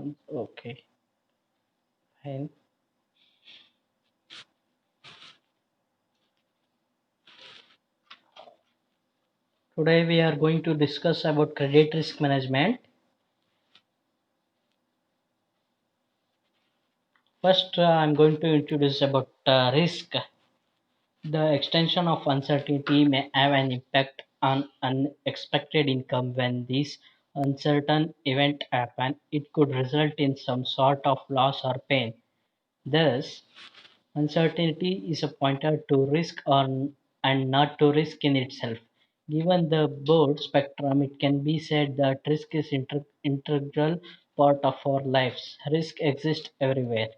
Okay, fine. Today we are going to discuss about credit risk management. First, I'm going to introduce about risk. The extension of uncertainty may have an impact on unexpected income when these uncertain events happen. It could result in some sort of loss or pain. Thus, uncertainty is a pointer to risk or and not to risk in itself. Given the broad spectrum, it can be said that risk is integral part of our lives. Risk exists everywhere.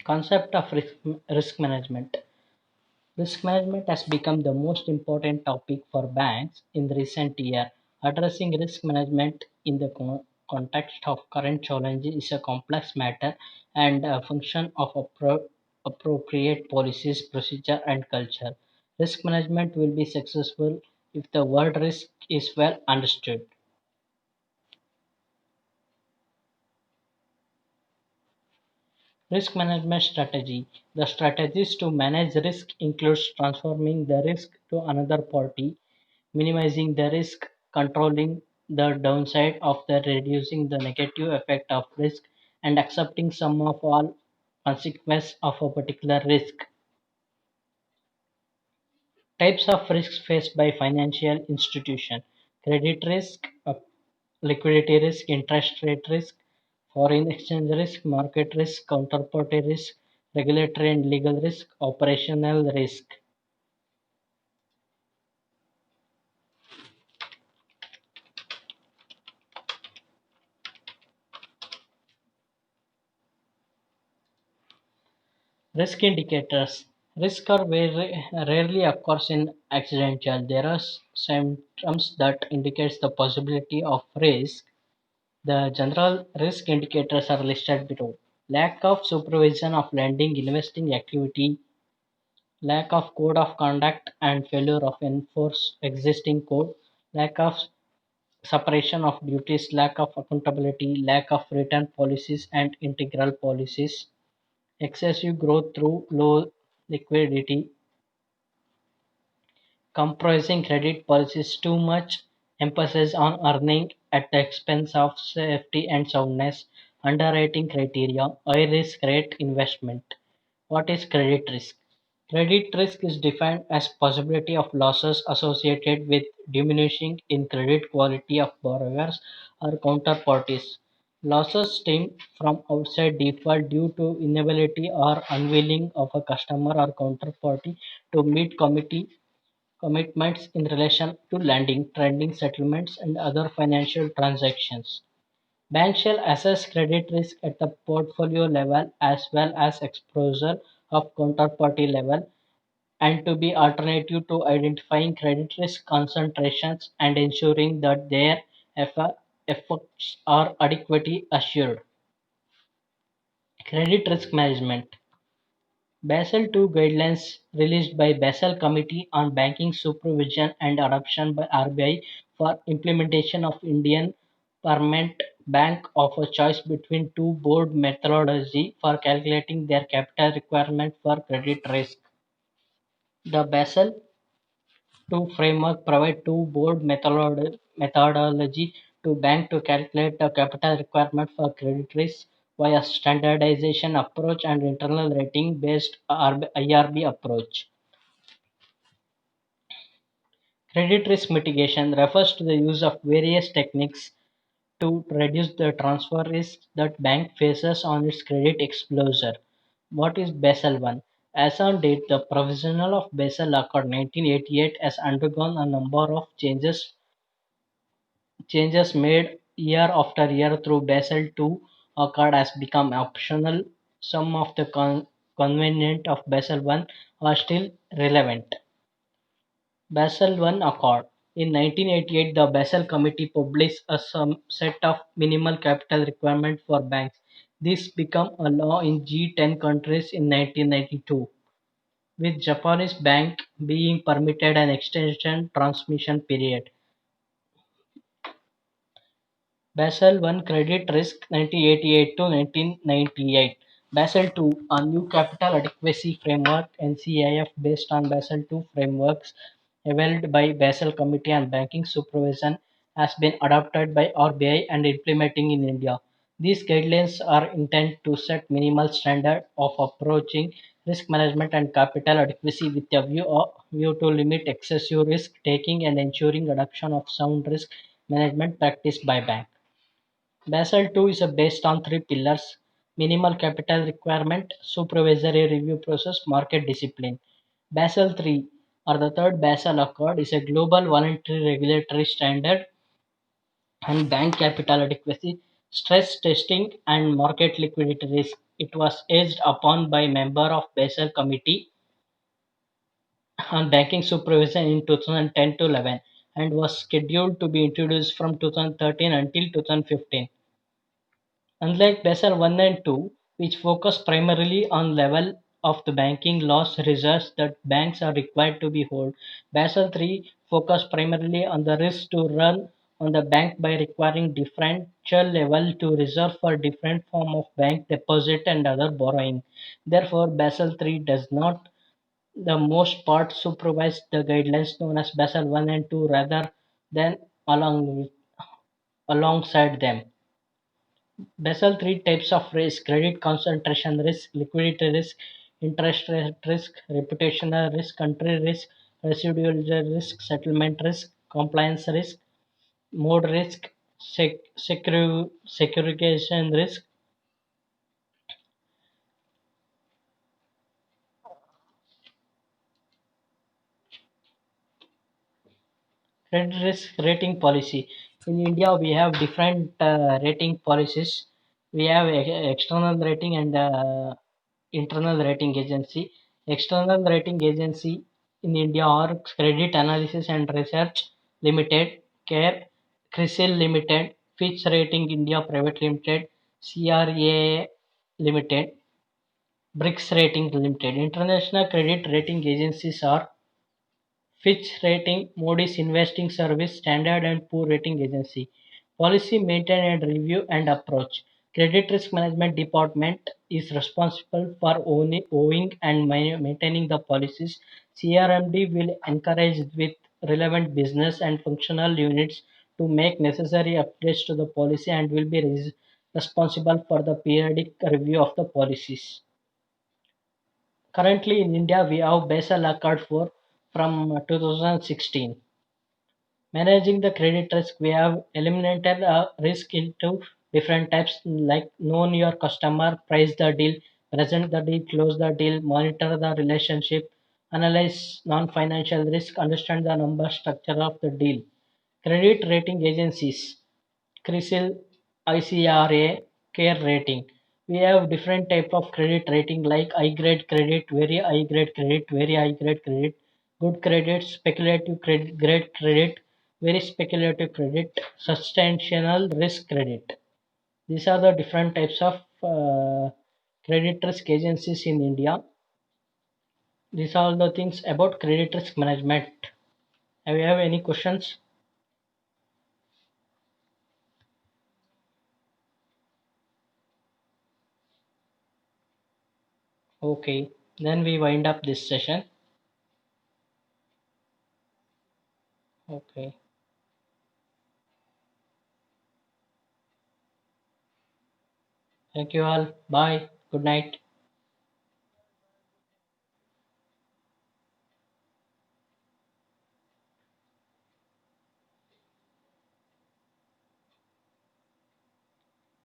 Concept of risk management. Risk management has become the most important topic for banks in the recent year. Addressing risk management in the context of current challenges is a complex matter and a function of appropriate policies, procedure, and culture. Risk management will be successful if the word risk is well understood. Risk management strategy. The strategies to manage risk includes transforming the risk to another party, minimizing the risk, controlling the downside of the reducing the negative effect of risk, and accepting some of all consequences of a particular risk. Types of risks faced by financial institution: credit risk, liquidity risk, interest rate risk, foreign exchange risk, market risk, counterparty risk, regulatory and legal risk, operational risk. Risk indicators. Risk are very rarely occurs in accidental. There are symptoms that indicates the possibility of risk. The general risk indicators are listed below. Lack of supervision of lending investing activity, lack of code of conduct and failure of enforce existing code, lack of separation of duties, lack of accountability, lack of written policies and integral policies, excessive growth through low liquidity, comprising credit policies too much emphasis on earning at the expense of safety and soundness, underwriting criteria, high risk rate investment. What is credit risk? Credit risk is defined as possibility of losses associated with diminishing in credit quality of borrowers or counterparties. Losses stem from outside default due to inability or unwilling of a customer or counterparty to meet commitments in relation to lending, trading settlements, and other financial transactions. Banks shall assess credit risk at the portfolio level as well as exposure of counterparty level and to be alternative to identifying credit risk concentrations and ensuring that their efforts are adequately assured. Credit risk management. Basel II guidelines released by Basel Committee on Banking Supervision and adoption by RBI for implementation of Indian Permanent Bank offer choice between two board methodology for calculating their capital requirement for credit risk. The Basel II framework provides two board methodology to bank to calculate the capital requirement for credit risk via standardization approach and internal rating based IRB approach. Credit risk mitigation refers to the use of various techniques to reduce the transfer risk that bank faces on its credit exposure. What is Basel I? As on date, the provisional of Basel Accord 1988 has undergone a number of changes made year after year through Basel II Accord has become optional. Some of the convenient of Basel I are still relevant. Basel I Accord. In 1988, the Basel Committee published a set of minimal capital requirements for banks. This became a law in G10 countries in 1992, with Japanese bank being permitted an extension transmission period. Basel I Credit Risk 1988 to 1998. Basel II, a new capital adequacy framework (NCAF) based on Basel II frameworks evolved by Basel Committee on Banking Supervision, has been adopted by RBI and implementing in India. These guidelines are intended to set minimal standard of approaching risk management and capital adequacy with a view to limit excessive risk taking and ensuring adoption of sound risk management practice by banks. Basel II is based on three pillars: minimal capital requirement, supervisory review process, market discipline. Basel III, or the third Basel Accord, is a global voluntary regulatory standard on bank capital adequacy, stress testing, and market liquidity risk. It was aged upon by member of Basel Committee on Banking Supervision in 2010 to 11 and was scheduled to be introduced from 2013 until 2015. Unlike Basel I and II, which focus primarily on level of the banking loss reserves that banks are required to be hold, Basel III focus primarily on the risk to run on the bank by requiring differential level to reserve for different form of bank deposit and other borrowing. Therefore, Basel III does not the most part supervise the guidelines known as Basel I and II rather than alongside them. Basel three types of risk: credit concentration risk, liquidity risk, interest rate risk, reputational risk, country risk, residual risk, settlement risk, compliance risk, mode risk, securitization risk. Credit risk rating policy. In India, we have different rating policies. We have external rating and internal rating agency. External rating agency in India are Credit Analysis and Research Limited, CARE, CRISIL Limited, Fitch Rating India Private Limited, CRA Limited, BRICS Rating Limited. International credit rating agencies are Fitch Rating, Moody's Investing Service, Standard and Poor Rating Agency. Policy maintain and review and approach. Credit Risk Management Department is responsible for owning and maintaining the policies. CRMD will encourage with relevant business and functional units to make necessary updates to the policy and will be responsible for the periodic review of the policies. Currently in India, we have Basel Accord 4 from 2016. Managing the credit risk, we have eliminated risk into different types like know your customer, price the deal, present the deal, close the deal, monitor the relationship, analyze non-financial risk, understand the number structure of the deal. Credit rating agencies, CRISIL, ICRA, CARE rating. We have different type of credit rating like high grade credit, very high grade credit, very high grade credit, good credit, speculative credit, great credit, very speculative credit, substantial risk credit. These are the different types of credit risk agencies in India. These are all the things about credit risk management. Have you have any questions? Okay, then we wind up this session. Okay. Thank you all. Bye. Good night.